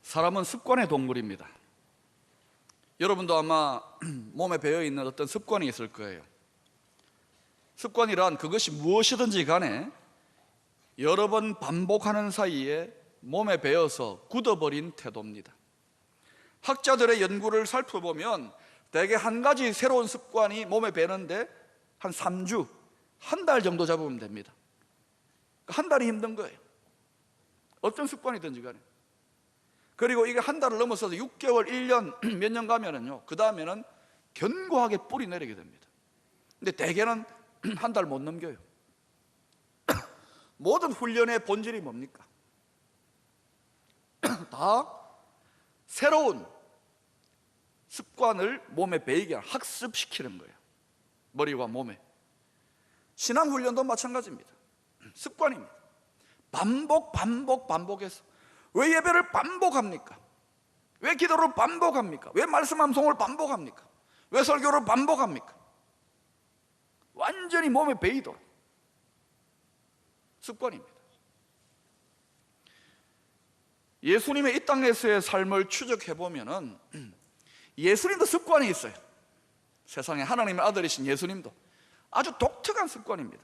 사람은 습관의 동물입니다. 여러분도 아마 몸에 배어있는 어떤 습관이 있을 거예요. 습관이란 그것이 무엇이든지 간에 여러 번 반복하는 사이에 몸에 배어서 굳어버린 태도입니다. 학자들의 연구를 살펴보면 대개 한 가지 새로운 습관이 몸에 배는데 한 3주, 한 달 정도 잡으면 됩니다. 한 달이 힘든 거예요. 어떤 습관이든지 간에. 그리고 이게 한 달을 넘어서서 6개월, 1년, 몇 년 가면은요, 그 다음에는 견고하게 뿌리 내리게 됩니다. 근데 대개는 한 달 못 넘겨요. 모든 훈련의 본질이 뭡니까? 다 새로운 습관을 몸에 배이게 학습시키는 거예요. 머리와 몸에. 신앙훈련도 마찬가지입니다. 습관입니다. 반복해서. 왜 예배를 반복합니까? 왜 기도를 반복합니까? 왜 말씀 암송을 반복합니까? 왜 설교를 반복합니까? 완전히 몸에 배이도록 습관입니다. 예수님의 이 땅에서의 삶을 추적해보면 예수님도 습관이 있어요. 세상에 하나님의 아들이신 예수님도 아주 독특한 습관입니다.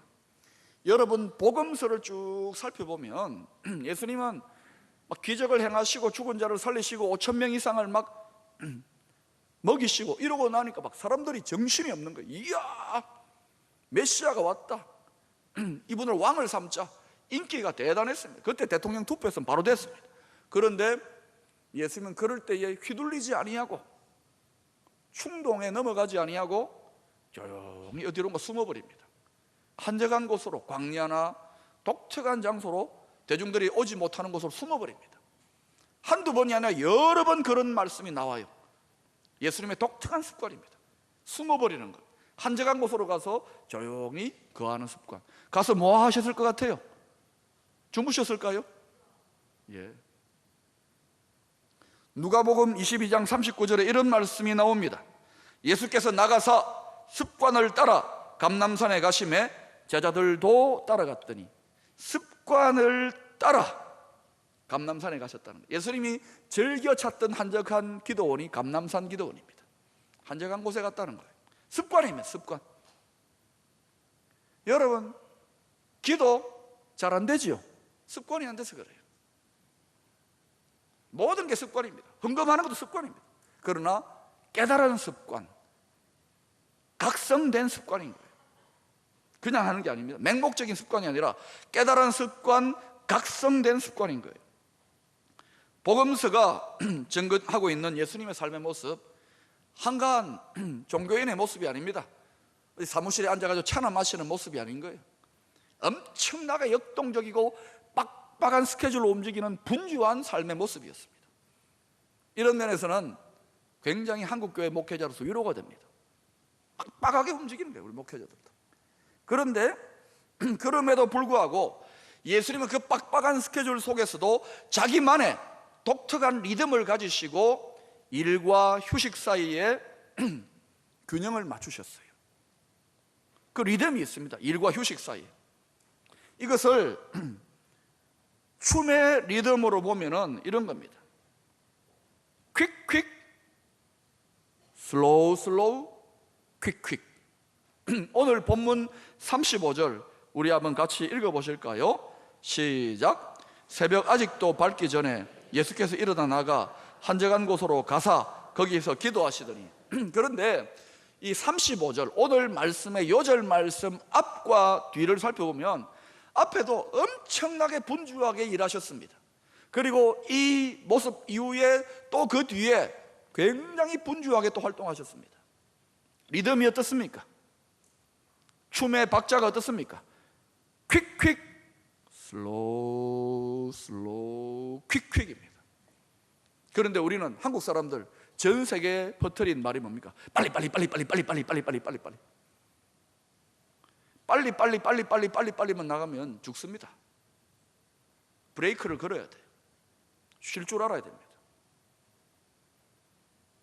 여러분 복음서를 쭉 살펴보면 예수님은 막 기적을 행하시고 죽은 자를 살리시고 5,000명 이상을 막 먹이시고 이러고 나니까 막 사람들이 정신이 없는 거예요. 이야, 메시아가 왔다. 이분을 왕을 삼자. 인기가 대단했습니다. 그때 대통령 투표했으면 바로 됐습니다. 그런데 예수님은 그럴 때에 휘둘리지 아니하고 충동에 넘어가지 아니하고 조용히 어디론가 숨어버립니다. 한적한 곳으로, 광야나 독특한 장소로, 대중들이 오지 못하는 곳으로 숨어버립니다. 한두 번이 아니라 여러 번 그런 말씀이 나와요. 예수님의 독특한 습관입니다. 숨어버리는 것. 한적한 곳으로 가서 조용히 거하는 습관. 가서 뭐 하셨을 것 같아요? 주무셨을까요? 예. 누가복음 22장 39절에 이런 말씀이 나옵니다. 예수께서 나가사 습관을 따라 감람산에 가심에 제자들도 따라갔더니, 습관을 따라 감람산에 가셨다는 거예요. 예수님이 즐겨 찾던 한적한 기도원이 감람산 기도원입니다. 한적한 곳에 갔다는 거예요. 습관입니다. 습관. 여러분, 기도 잘 안 되지요? 습관이 안 돼서 그래요. 모든 게 습관입니다. 헌금하는 것도 습관입니다. 그러나 깨달은 습관, 각성된 습관인 거예요. 그냥 하는 게 아닙니다. 맹목적인 습관이 아니라 깨달은 습관, 각성된 습관인 거예요. 복음서가 증거하고 있는 예수님의 삶의 모습, 한가한 종교인의 모습이 아닙니다. 사무실에 앉아가지고 차나 마시는 모습이 아닌 거예요. 엄청나게 역동적이고 빡빡한 스케줄로 움직이는 분주한 삶의 모습이었습니다. 이런 면에서는 굉장히 한국교회 목회자로서 위로가 됩니다. 빡빡하게 움직이는 거예요, 우리 목회자들도. 그런데 그럼에도 불구하고 예수님은 그 빡빡한 스케줄 속에서도 자기만의 독특한 리듬을 가지시고 일과 휴식 사이에 균형을 맞추셨어요. 그 리듬이 있습니다. 일과 휴식 사이에. 이것을 춤의 리듬으로 보면은 이런 겁니다. 퀵, 슬로우, 퀵. 오늘 본문 35절 우리 한번 같이 읽어보실까요? 시작. 새벽 아직도 밝기 전에 예수께서 일어나 나가 한적한 곳으로 가사 거기에서 기도하시더니 그런데 이 35절 오늘 말씀의 요절 말씀 앞과 뒤를 살펴보면 앞에도 엄청나게 분주하게 일하셨습니다. 그리고 이 모습 이후에 또 그 뒤에 굉장히 분주하게 또 활동하셨습니다. 리듬이 어떻습니까? 춤의 박자가 어떻습니까? 퀵, 슬로우, 퀵입니다. 그런데 우리는 한국 사람들 전 세계에 퍼뜨린 말이 뭡니까? 빨리만 나가면 죽습니다. 브레이크를 걸어야 돼요. 쉴 줄 알아야 됩니다.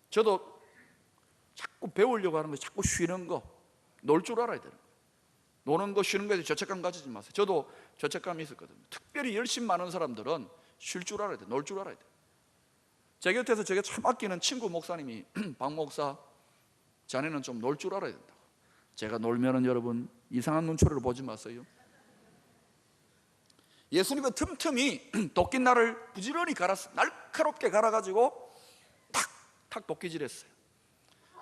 저도 자꾸 배우려고 하는 거, 자꾸 쉬는 거, 놀 줄 알아야 되는 거예요. 노는 거, 쉬는 거에 죄책감 가지지 마세요. 저도 죄책감이 있었거든요. 특별히 열심 많은 사람들은 쉴 줄 알아야 돼요. 놀 줄 알아야 돼요. 제 곁에서 제가 참 아끼는 친구 목사님이 박 목사, 자네는 좀 놀 줄 알아야 된다고. 제가 놀면은 여러분 이상한 눈초리로 보지 마세요. 예수님은 틈틈이 도끼날을 부지런히 갈았어. 날카롭게 갈아가지고 탁탁 도끼질했어요.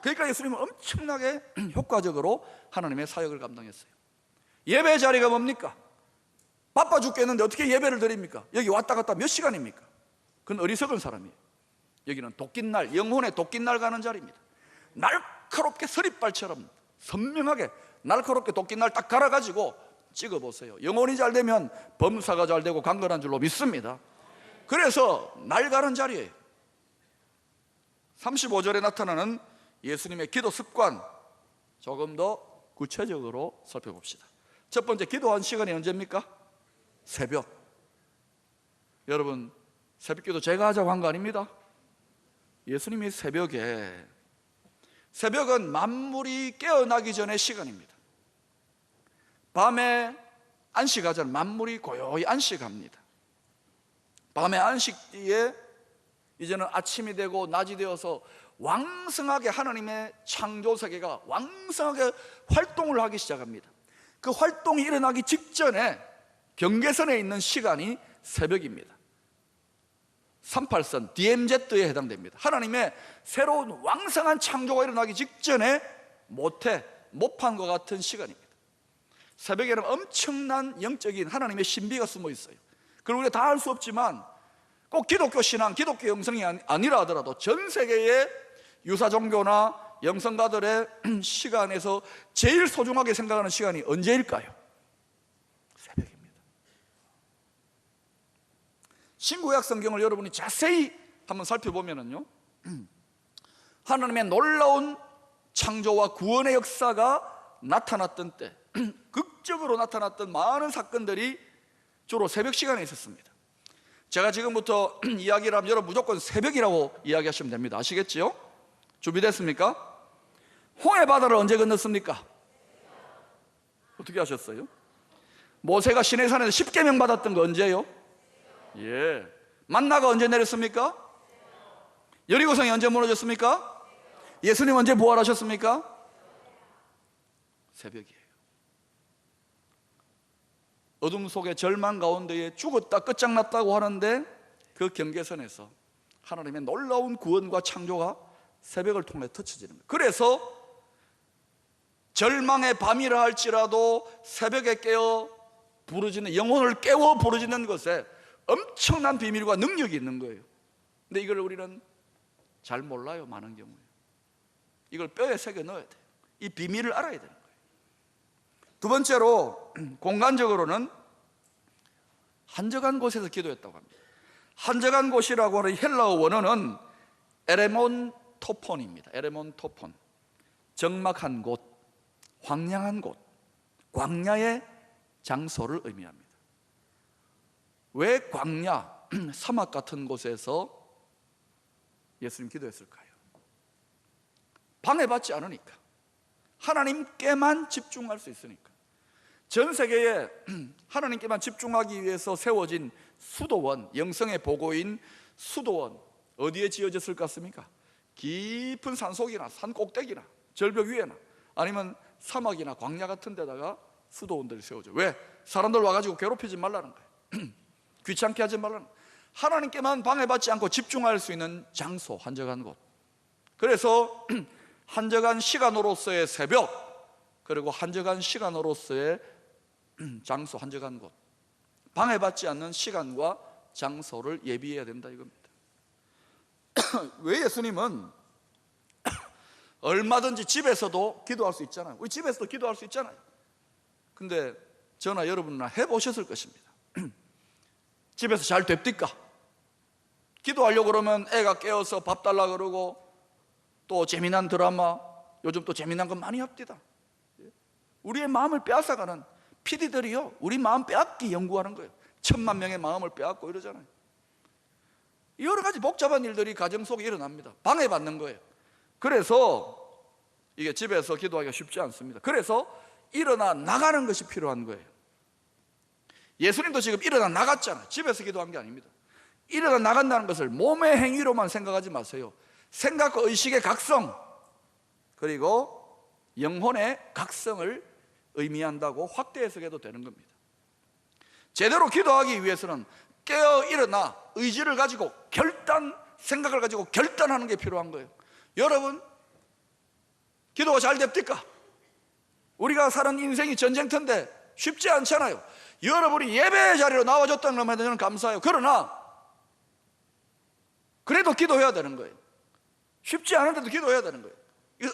그러니까 예수님은 엄청나게 효과적으로 하나님의 사역을 감당했어요. 예배 자리가 뭡니까? 바빠 죽겠는데 어떻게 예배를 드립니까? 여기 왔다 갔다 몇 시간입니까? 그건 어리석은 사람이에요. 여기는 도끼날, 영혼의 도끼날 가는 자리입니다. 날카롭게 서리발처럼 선명하게 날카롭게 도끼날 딱 갈아가지고 찍어보세요. 영혼이 잘 되면 범사가 잘 되고 강건한 줄로 믿습니다. 그래서 날 가는 자리예요. 35절에 나타나는 예수님의 기도 습관, 조금 더 구체적으로 살펴봅시다. 첫 번째, 기도한 시간이 언제입니까? 새벽. 여러분, 새벽기도 제가 하자고 한 거 아닙니다. 예수님이 새벽은 만물이 깨어나기 전의 시간입니다. 밤에 안식하자는 만물이 고요히 안식합니다. 밤에 안식 뒤에 이제는 아침이 되고 낮이 되어서 왕성하게 하나님의 창조세계가 왕성하게 활동을 하기 시작합니다. 그 활동이 일어나기 직전에 경계선에 있는 시간이 새벽입니다. 38선 DMZ에 해당됩니다. 하나님의 새로운 왕성한 창조가 일어나기 직전에 모판과 같은 시간입니다. 새벽에는 엄청난 영적인 하나님의 신비가 숨어 있어요. 그걸 우리가 다 알 수 없지만 꼭 기독교 신앙, 기독교 영성이 아니라 하더라도 전 세계의 유사 종교나 영성가들의 시간에서 제일 소중하게 생각하는 시간이 언제일까요? 새벽입니다. 신구약 성경을 여러분이 자세히 한번 살펴보면요, 하나님의 놀라운 창조와 구원의 역사가 나타났던 때, 극적으로 나타났던 많은 사건들이 주로 새벽 시간에 있었습니다. 제가 지금부터 이야기를 하면 여러분 무조건 새벽이라고 이야기하시면 됩니다. 아시겠지요? 준비됐습니까? 홍해 바다를 언제 건넜습니까? 어떻게 하셨어요? 모세가 시내산에서 10계명 받았던 거 언제요? 예. 만나가 언제 내렸습니까? 여리고성이 언제 무너졌습니까? 예수님 언제 부활하셨습니까? 새벽이에요. 어둠 속에 절망 가운데에 죽었다 끝장났다고 하는데 그 경계선에서 하나님의 놀라운 구원과 창조가 새벽을 통해 터쳐지는 거예요. 그래서 절망의 밤이라 할지라도 새벽에 깨어 부르짖는, 영혼을 깨워 부르짖는 것에 엄청난 비밀과 능력이 있는 거예요. 근데 이걸 우리는 잘 몰라요. 많은 경우에 이걸 뼈에 새겨 넣어야 돼요. 이 비밀을 알아야 되는 거예요. 두 번째로 공간적으로는 한적한 곳에서 기도했다고 합니다. 한적한 곳이라고 하는 헬라어 원어는 에레몬토폰입니다. 에레몬토폰, 적막한 곳, 황량한 곳, 광야의 장소를 의미합니다. 왜 광야, 사막 같은 곳에서 예수님 기도했을까요? 방해받지 않으니까, 하나님께만 집중할 수 있으니까. 전 세계에 하나님께만 집중하기 위해서 세워진 수도원, 영성의 보고인 수도원, 어디에 지어졌을 것 같습니까? 깊은 산속이나 산 꼭대기나 절벽 위에나 아니면 사막이나 광야 같은 데다가 수도원들이 세워져. 왜? 사람들 와가지고 괴롭히지 말라는 거예요. 귀찮게 하지 말라는 거예요. 하나님께만 방해받지 않고 집중할 수 있는 장소, 한적한 곳. 그래서 한적한 시간으로서의 새벽, 그리고 한적한 시간으로서의 장소, 한적한 곳, 방해받지 않는 시간과 장소를 예비해야 된다 이겁니다. 왜 예수님은 얼마든지 집에서도 기도할 수 있잖아요. 우리 집에서도 기도할 수 있잖아요. 근데 저나 여러분이나 해보셨을 것입니다. 집에서 잘 됩니까? 기도하려고 그러면 애가 깨어서 밥 달라 그러고, 또 재미난 드라마, 요즘 또 재미난 거 많이 합니다. 우리의 마음을 빼앗아가는 PD들이요, 우리 마음 빼앗기 연구하는 거예요. 1000만 명의 마음을 빼앗고 이러잖아요. 여러 가지 복잡한 일들이 가정 속에 일어납니다. 방해받는 거예요. 그래서 이게 집에서 기도하기가 쉽지 않습니다. 그래서 일어나 나가는 것이 필요한 거예요. 예수님도 지금 일어나 나갔잖아요. 집에서 기도한 게 아닙니다. 일어나 나간다는 것을 몸의 행위로만 생각하지 마세요. 생각과 의식의 각성, 그리고 영혼의 각성을 의미한다고 확대 해석해도 되는 겁니다. 제대로 기도하기 위해서는 깨어 일어나 의지를 가지고 생각을 가지고 결단하는 게 필요한 거예요. 여러분, 기도가 잘 됩니까? 우리가 사는 인생이 전쟁터인데 쉽지 않잖아요. 여러분이 예배의 자리로 나와줬다는 것만 해도 저는 감사해요. 그러나 그래도 기도해야 되는 거예요. 쉽지 않은데도 기도해야 되는 거예요.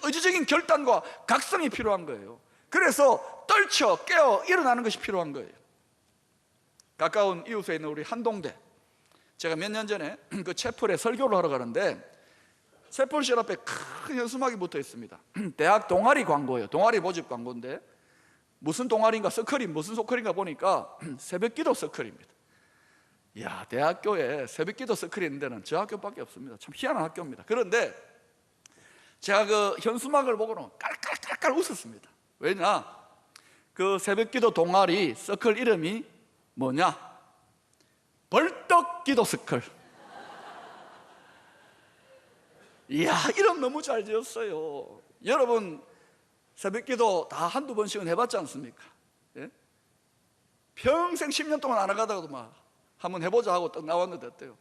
의지적인 결단과 각성이 필요한 거예요. 그래서 떨쳐 깨어 일어나는 것이 필요한 거예요. 가까운 이웃에 있는 우리 한동대, 제가 몇 년 전에 그 채플에 설교를 하러 가는데 채플실 앞에 큰 현수막이 붙어 있습니다. 대학 동아리 광고예요. 동아리 모집 광고인데 무슨 동아리인가, 서클이 무슨 서클인가 보니까 새벽기도 서클입니다. 이야, 대학교에 새벽기도 서클이 있는 데는 저 학교밖에 없습니다. 참 희한한 학교입니다. 그런데 제가 그 현수막을 보고는 깔깔깔깔 웃었습니다. 왜냐? 그 새벽기도 동아리 서클 이름이 뭐냐? 벌떡기도 서클. 이야, 이름 너무 잘 지었어요. 여러분, 새벽기도 다 한두 번씩은 해봤지 않습니까? 예? 평생 10년 동안 안 하다가도 막 한번 해보자 하고 딱 나왔는데 어때요?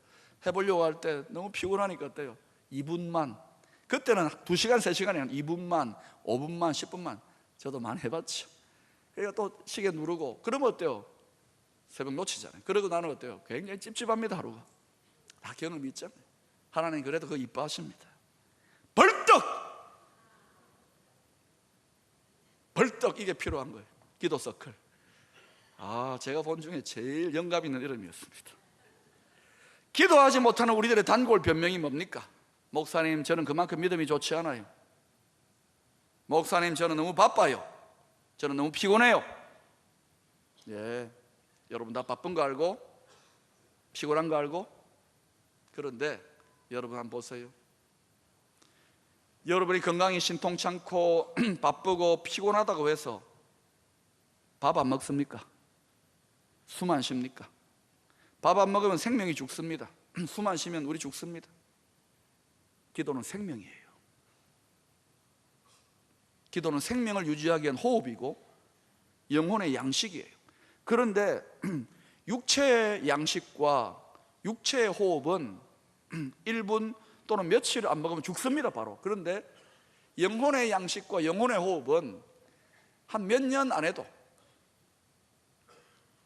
해보려고 할 때 너무 피곤하니까 어때요? 2분만, 그때는 2시간, 3시간이 아니라 2분만, 5분만, 10분만 저도 많이 해봤죠. 그러니까 또 시계 누르고 그러면 어때요? 새벽 놓치잖아요. 그러고 나는 어때요? 굉장히 찝찝합니다. 하루가 다 경험이 있잖아요. 하나님 그래도 그거 이뻐하십니다. 벌떡 이게 필요한 거예요. 기도 서클. 제가 본 중에 제일 영감 있는 이름이었습니다. 기도하지 못하는 우리들의 단골 변명이 뭡니까? 목사님, 저는 그만큼 믿음이 좋지 않아요. 목사님, 저는 너무 바빠요. 저는 너무 피곤해요. 예, 여러분 다 바쁜 거 알고 피곤한 거 알고, 그런데 여러분 한번 보세요. 여러분이 건강이 신통찮고 바쁘고 피곤하다고 해서 밥 안 먹습니까? 숨 안 쉽니까? 밥 안 먹으면 생명이 죽습니다. 숨 안 쉬면 우리 죽습니다. 기도는 생명이에요. 기도는 생명을 유지하기 위한 호흡이고 영혼의 양식이에요. 그런데 육체의 양식과 육체의 호흡은 1분 또는 며칠 안 먹으면 죽습니다, 바로. 그런데 영혼의 양식과 영혼의 호흡은 한 몇 년 안 해도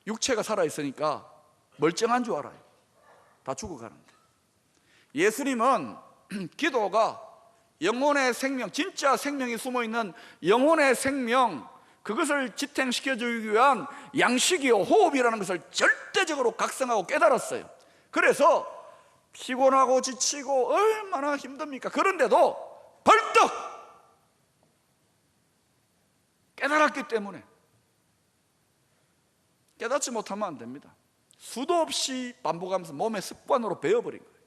육체가 살아있으니까 멀쩡한 줄 알아요. 다 죽어가는데. 예수님은 기도가 영혼의 생명, 진짜 생명이 숨어있는 영혼의 생명, 그것을 지탱시켜주기 위한 양식이요 호흡이라는 것을 절대적으로 각성하고 깨달았어요. 그래서 피곤하고 지치고 얼마나 힘듭니까? 그런데도 벌떡 깨달았기 때문에, 깨닫지 못하면 안 됩니다. 수도 없이 반복하면서 몸의 습관으로 배워버린 거예요.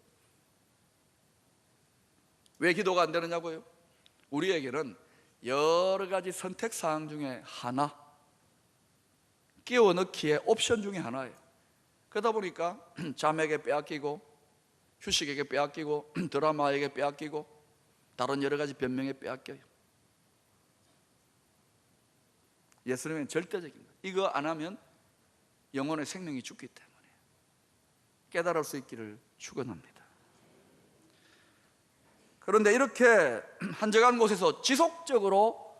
왜 기도가 안 되느냐고요? 우리에게는 여러 가지 선택사항 중에 하나, 끼워 넣기의 옵션 중에 하나예요. 그러다 보니까 잠에게 빼앗기고 휴식에게 빼앗기고 드라마에게 빼앗기고 다른 여러 가지 변명에 빼앗겨요. 예수님은 절대적인 거예요. 이거 안 하면 영혼의 생명이 죽기 때문에 깨달을 수 있기를 축원합니다. 그런데 이렇게 한적한 곳에서 지속적으로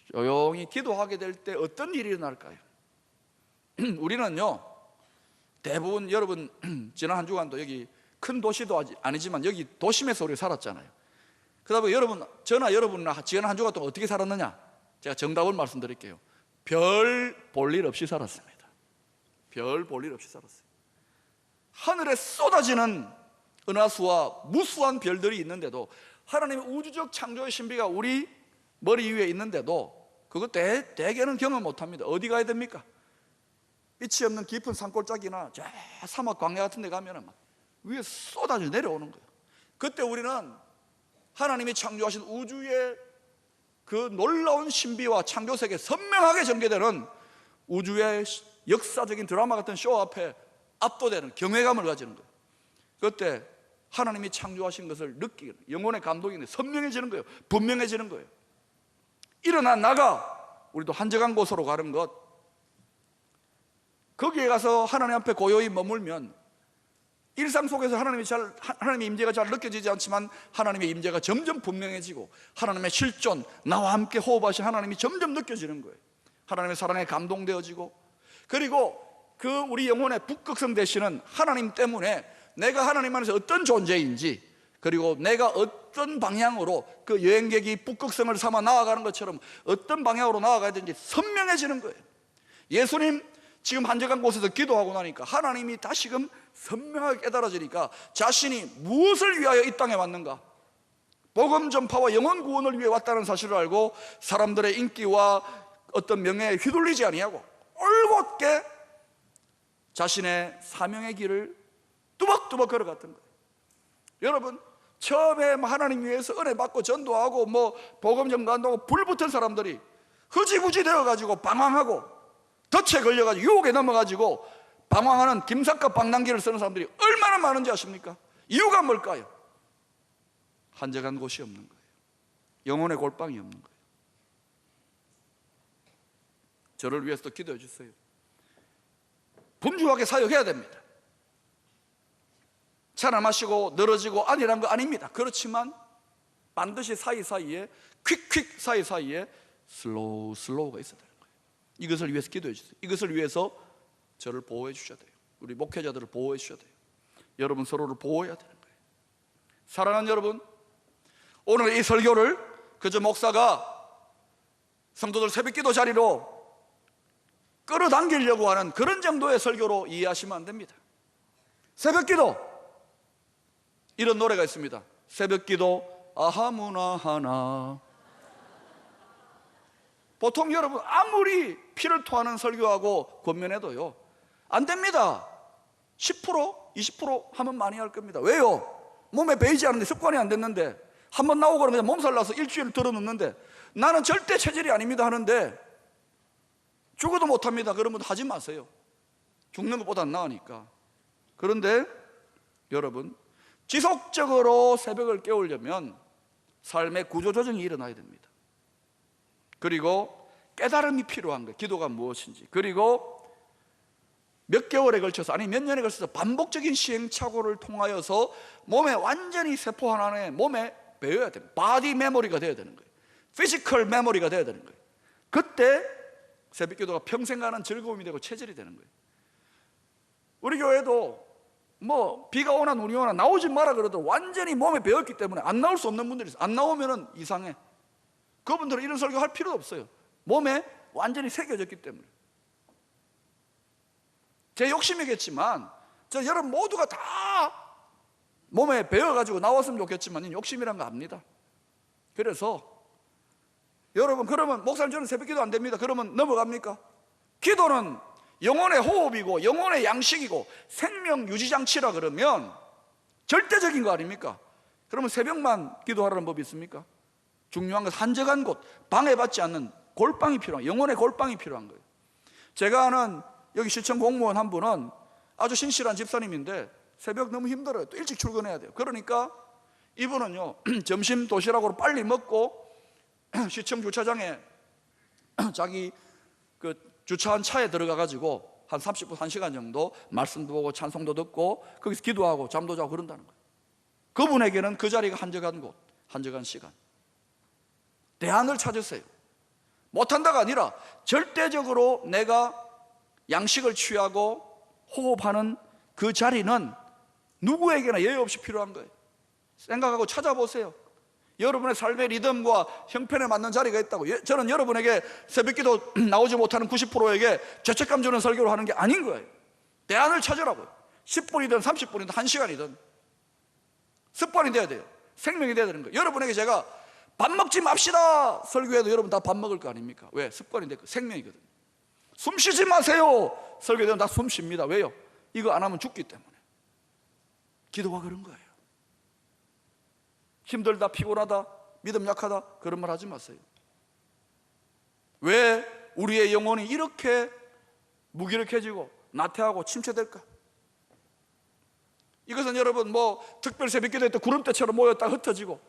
조용히 기도하게 될 때 어떤 일이 일어날까요? 우리는요, 대부분 여러분 지난 한 주간도 여기 큰 도시도 아니지만 여기 도심에서 우리 살았잖아요. 그러다 보니 여러분, 저나 여러분이나 지난 한 주간 동안 어떻게 살았느냐? 제가 정답을 말씀드릴게요. 별 볼 일 없이 살았습니다. 별 볼 일 없이 살았어요. 하늘에 쏟아지는 은하수와 무수한 별들이 있는데도, 하나님의 우주적 창조의 신비가 우리 머리 위에 있는데도 그거 대개는 경험 못합니다. 어디 가야 됩니까? 빛이 없는 깊은 산골짜기나 저 사막 광야 같은 데 가면 막 위에 쏟아져 내려오는 거예요. 그때 우리는 하나님이 창조하신 우주의 그 놀라운 신비와 창조세계에 선명하게 전개되는 우주의 역사적인 드라마 같은 쇼 앞에 압도되는 경외감을 가지는 거예요. 그때 하나님이 창조하신 것을 느끼는 영혼의 감동이 선명해지는 거예요. 분명해지는 거예요. 일어나 나가. 우리도 한적한 곳으로 가는 것, 거기에 가서 하나님 앞에 고요히 머물면 일상 속에서 하나님의 임재가 잘 느껴지지 않지만 하나님의 임재가 점점 분명해지고 하나님의 실존, 나와 함께 호흡하신 하나님이 점점 느껴지는 거예요. 하나님의 사랑에 감동되어지고, 그리고 그 우리 영혼의 북극성 되시는 하나님 때문에 내가 하나님 안에서 어떤 존재인지, 그리고 내가 어떤 방향으로 그 여행객이 북극성을 삼아 나아가는 것처럼 어떤 방향으로 나아가야 되는지 선명해지는 거예요. 예수님 지금 한적한 곳에서 기도하고 나니까 하나님이 다시금 선명하게 깨달아지니까 자신이 무엇을 위하여 이 땅에 왔는가, 복음 전파와 영혼 구원을 위해 왔다는 사실을 알고 사람들의 인기와 어떤 명예에 휘둘리지 아니하고 올곧게 자신의 사명의 길을 뚜벅뚜벅 걸어갔던 거예요. 여러분, 처음에 하나님 위해서 은혜 받고 전도하고 복음 전도하고 불붙은 사람들이 흐지부지 되어가지고 방황하고 덫에 걸려가지고 유혹에 넘어가지고 방황하는 김삿갓 방랑기를 쓰는 사람들이 얼마나 많은지 아십니까? 이유가 뭘까요? 한적한 곳이 없는 거예요. 영혼의 골방이 없는 거예요. 저를 위해서도 기도해 주세요. 분주하게 사역해야 됩니다. 차나 마시고 늘어지고 아니란 거 아닙니다. 그렇지만 반드시 사이사이에 퀵퀵 사이사이에 슬로우가 있어야 되는 거예요. 이것을 위해서 기도해 주세요. 이것을 위해서 저를 보호해 주셔야 돼요. 우리 목회자들을 보호해 주셔야 돼요. 여러분 서로를 보호해야 되는 거예요. 사랑하는 여러분, 오늘 이 설교를 그저 목사가 성도들 새벽기도 자리로 끌어당기려고 하는 그런 정도의 설교로 이해하시면 안 됩니다. 새벽기도, 이런 노래가 있습니다. 새벽기도 아무나 하나. 보통 여러분 아무리 피를 토하는 설교하고 권면해도요 안 됩니다. 10% 20% 하면 많이 할 겁니다. 왜요? 몸에 배이지 않는데, 습관이 안 됐는데, 한번 나오고 그러면 몸살 나서 일주일 들어놓는데 나는 절대 체질이 아닙니다 하는데 죽어도 못합니다. 그러면 하지 마세요. 죽는 것보다 나으니까. 그런데 여러분, 지속적으로 새벽을 깨우려면 삶의 구조조정이 일어나야 됩니다. 그리고 깨달음이 필요한 거예요. 기도가 무엇인지. 그리고 몇 개월에 걸쳐서, 아니 몇 년에 걸쳐서 반복적인 시행착오를 통하여서 몸에 완전히 세포 하나에 몸에 배워야 됩니다. 바디 메모리가 되어야 되는 거예요. 피지컬 메모리가 되어야 되는 거예요. 그때 새벽기도가 평생 가는 즐거움이 되고 체질이 되는 거예요. 우리 교회도 비가 오나 눈이 오나 나오지 마라 그래도 완전히 몸에 배웠기 때문에 안 나올 수 없는 분들이 있어요. 안 나오면 이상해. 그분들은 이런 설교 할 필요도 없어요. 몸에 완전히 새겨졌기 때문에. 제 욕심이겠지만 여러분 모두가 다 몸에 배워가지고 나왔으면 좋겠지만 욕심이란 거 압니다. 그래서 여러분, 그러면 목사님 저는 새벽기도 안 됩니다. 그러면 넘어갑니까? 기도는 영혼의 호흡이고 영혼의 양식이고 생명 유지장치라 그러면 절대적인 거 아닙니까? 그러면 새벽만 기도하라는 법이 있습니까? 중요한 것은 한적한 곳, 방해받지 않는 골방이 필요한, 영혼의 골방이 필요한 거예요. 제가 아는 여기 시청 공무원 한 분은 아주 신실한 집사님인데 새벽 너무 힘들어요. 또 일찍 출근해야 돼요. 그러니까 이분은요 점심 도시락으로 빨리 먹고 시청 주차장에 자기 주차한 차에 들어가 가지고 한 30분, 1시간 정도 말씀도 보고 찬송도 듣고 거기서 기도하고 잠도 자고 그런다는 거예요. 그분에게는 그 자리가 한적한 곳, 한적한 시간. 대안을 찾으세요. 못한다가 아니라 절대적으로 내가 양식을 취하고 호흡하는 그 자리는 누구에게나 예외 없이 필요한 거예요. 생각하고 찾아보세요. 여러분의 삶의 리듬과 형편에 맞는 자리가 있다고. 저는 여러분에게 새벽기도 나오지 못하는 90%에게 죄책감 주는 설교를 하는 게 아닌 거예요. 대안을 찾으라고요. 10분이든 30분이든 1시간이든 습관이 돼야 돼요. 생명이 돼야 되는 거예요. 여러분에게 제가 밥 먹지 맙시다 설교해도 여러분 다 밥 먹을 거 아닙니까? 왜? 습관이 됐고 생명이거든요. 숨 쉬지 마세요 설교되면 다 숨 쉽니다. 왜요? 이거 안 하면 죽기 때문에. 기도가 그런 거예요. 힘들다, 피곤하다, 믿음 약하다 그런 말 하지 마세요. 왜 우리의 영혼이 이렇게 무기력해지고 나태하고 침체될까? 이것은 여러분 특별 새벽기도회 때 구름대처럼 모였다 흩어지고,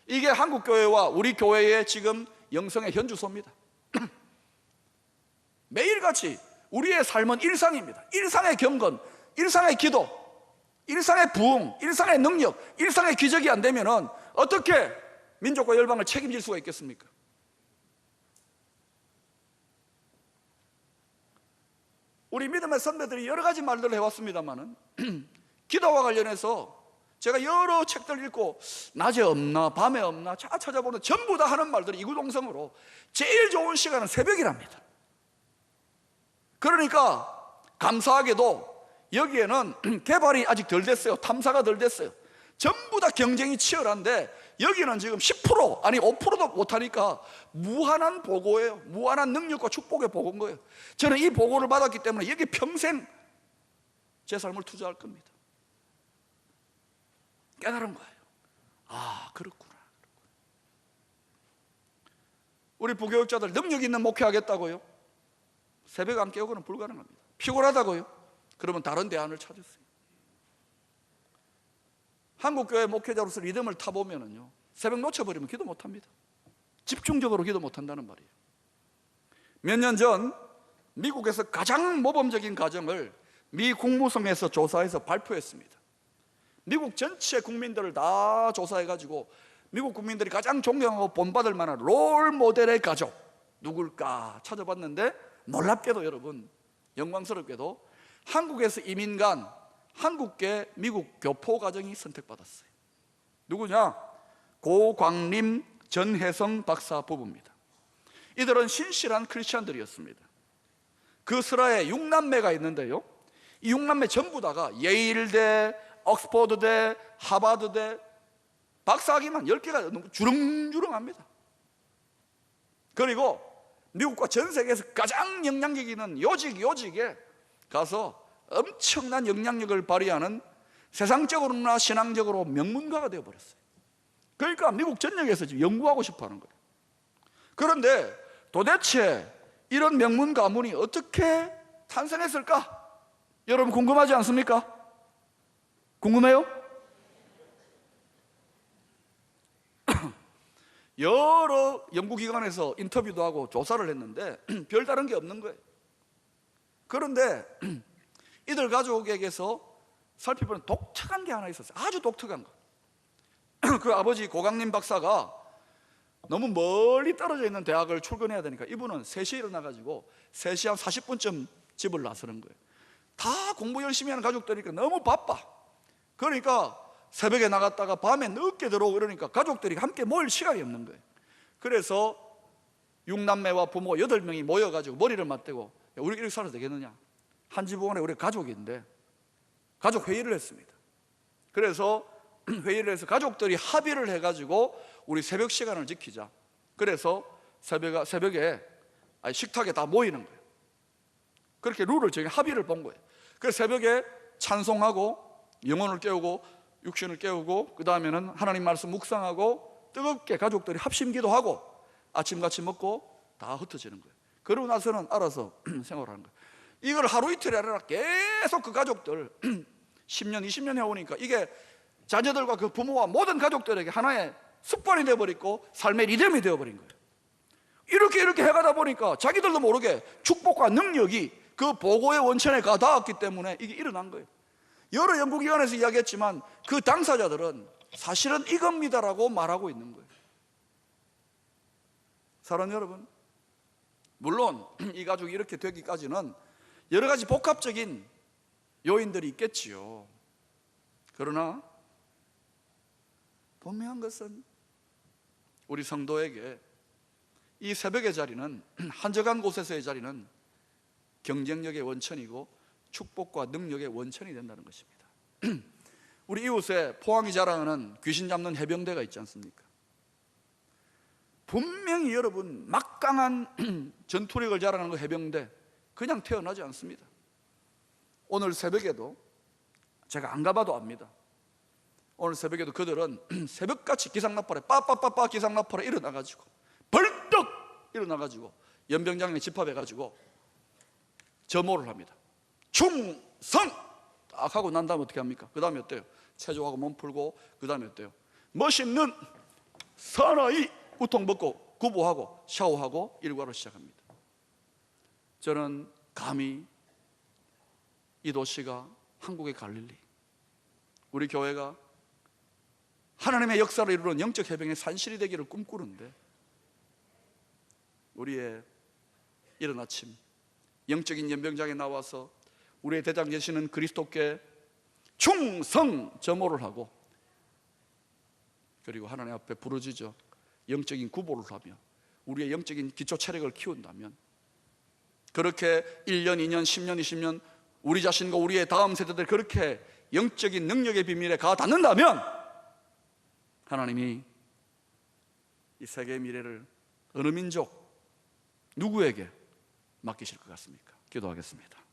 이게 한국교회와 우리 교회의 지금 영성의 현주소입니다. 매일같이 우리의 삶은 일상입니다. 일상의 경건, 일상의 기도, 일상의 부흥, 일상의 능력, 일상의 기적이 안 되면은 어떻게 민족과 열방을 책임질 수가 있겠습니까? 우리 믿음의 선배들이 여러 가지 말들을 해왔습니다만은 기도와 관련해서 제가 여러 책들 읽고 낮에 없나 밤에 없나 찾아보는 전부 다 하는 말들이 이구동성으로 제일 좋은 시간은 새벽이랍니다. 그러니까 감사하게도 여기에는 개발이 아직 덜 됐어요. 탐사가 덜 됐어요. 전부 다 경쟁이 치열한데 여기는 지금 10% 아니 5%도 못하니까 무한한 보고예요. 무한한 능력과 축복의 보고인 거예요. 저는 이 보고를 받았기 때문에 여기 평생 제 삶을 투자할 겁니다. 깨달은 거예요. 아, 그렇구나. 우리 부교육자들 능력 있는 목회하겠다고요? 새벽 안 깨우고는 불가능합니다. 피곤하다고요? 그러면 다른 대안을 찾으세요. 한국교회 목회자로서 리듬을 타보면은요, 새벽 놓쳐버리면 기도 못합니다. 집중적으로 기도 못한다는 말이에요. 몇 년 전 미국에서 가장 모범적인 가정을 미 국무성에서 조사해서 발표했습니다. 미국 전체 국민들을 다 조사해가지고 미국 국민들이 가장 존경하고 본받을 만한 롤 모델의 가족 누굴까 찾아봤는데, 놀랍게도 여러분, 영광스럽게도 한국에서 이민 간 한국계 미국 교포 가정이 선택받았어요. 누구냐? 고광림, 전혜성 박사 부부입니다. 이들은 신실한 크리스찬들이었습니다. 그 슬하에 6남매가 있는데요, 이 6남매 전부 다가 예일대, 옥스퍼드대, 하버드대 박사학위만 10개가 너무 주렁주렁합니다. 그리고 미국과 전 세계에서 가장 영향력 있는 요직에 가서 엄청난 영향력을 발휘하는 세상적으로나 신앙적으로 명문가가 되어버렸어요. 그러니까 미국 전역에서 지금 연구하고 싶어 하는 거예요. 그런데 도대체 이런 명문 가문이 어떻게 탄생했을까? 여러분 궁금하지 않습니까? 궁금해요? 여러 연구기관에서 인터뷰도 하고 조사를 했는데 별다른 게 없는 거예요. 그런데 이들 가족에게서 살펴보는 독특한 게 하나 있었어요. 아주 독특한 거. 그 아버지 고강림 박사가 너무 멀리 떨어져 있는 대학을 출근해야 되니까 이분은 3시에 일어나가지고 3시 한 40분쯤 집을 나서는 거예요. 다 공부 열심히 하는 가족들이니까 너무 바빠. 그러니까 새벽에 나갔다가 밤에 늦게 들어오고 이러니까 가족들이 함께 모일 시간이 없는 거예요. 그래서 6남매와 부모 8명이 모여가지고 머리를 맞대고, 우리 이렇게 살아도 되겠느냐? 한 지붕 안에 우리 가족인데 가족 회의를 했습니다. 그래서 회의를 해서 가족들이 합의를 해가지고 우리 새벽 시간을 지키자. 그래서 새벽에 식탁에 다 모이는 거예요. 그렇게 룰을 정해 합의를 본 거예요. 그래서 새벽에 찬송하고 영혼을 깨우고 육신을 깨우고 그 다음에는 하나님 말씀 묵상하고 뜨겁게 가족들이 합심 기도하고 아침 같이 먹고 다 흩어지는 거예요. 그러고 나서는 알아서 생활하는 거예요. 이걸 하루 이틀이 아니라 계속 그 가족들 10년 20년 해오니까 이게 자녀들과 그 부모와 모든 가족들에게 하나의 습관이 되어버리고 삶의 리듬이 되어버린 거예요. 이렇게 해가다 보니까 자기들도 모르게 축복과 능력이 그 보고의 원천에 가닿았기 때문에 이게 일어난 거예요. 여러 연구기관에서 이야기했지만 그 당사자들은 사실은 이겁니다라고 말하고 있는 거예요. 사랑하는 여러분, 물론 이 가족이 이렇게 되기까지는 여러 가지 복합적인 요인들이 있겠지요. 그러나 분명한 것은 우리 성도에게 이 새벽의 자리는, 한적한 곳에서의 자리는 경쟁력의 원천이고 축복과 능력의 원천이 된다는 것입니다. 우리 이웃에 포항이 자랑하는 귀신 잡는 해병대가 있지 않습니까? 분명히 여러분 막강한 전투력을 자랑하는 그 해병대 그냥 태어나지 않습니다. 오늘 새벽에도 제가 안 가봐도 압니다. 오늘 새벽에도 그들은 새벽같이 기상나팔에 빠빠빠빠 기상나팔에 일어나가지고 벌떡 일어나가지고 연병장에 집합해가지고 점호를 합니다. 충성! 딱 하고 난 다음에 어떻게 합니까? 그 다음에 어때요? 체조하고 몸 풀고 그 다음에 어때요? 멋있는 사나이 우통 벗고 구보하고 샤워하고 일과를 시작합니다. 저는 감히 이 도시가 한국의 갈릴리, 우리 교회가 하나님의 역사를 이루는 영적 해병의 산실이 되기를 꿈꾸는데, 우리의 이른 아침 영적인 연병장에 나와서 우리의 대장 되시는 그리스도께 충성 점호를 하고, 그리고 하나님 앞에 부르짖어 영적인 구보를 하며 우리의 영적인 기초 체력을 키운다면, 그렇게 1년, 2년, 10년, 20년 우리 자신과 우리의 다음 세대들 그렇게 영적인 능력의 비밀에 가 닿는다면, 하나님이 이 세계의 미래를 어느 민족, 누구에게 맡기실 것 같습니까? 기도하겠습니다.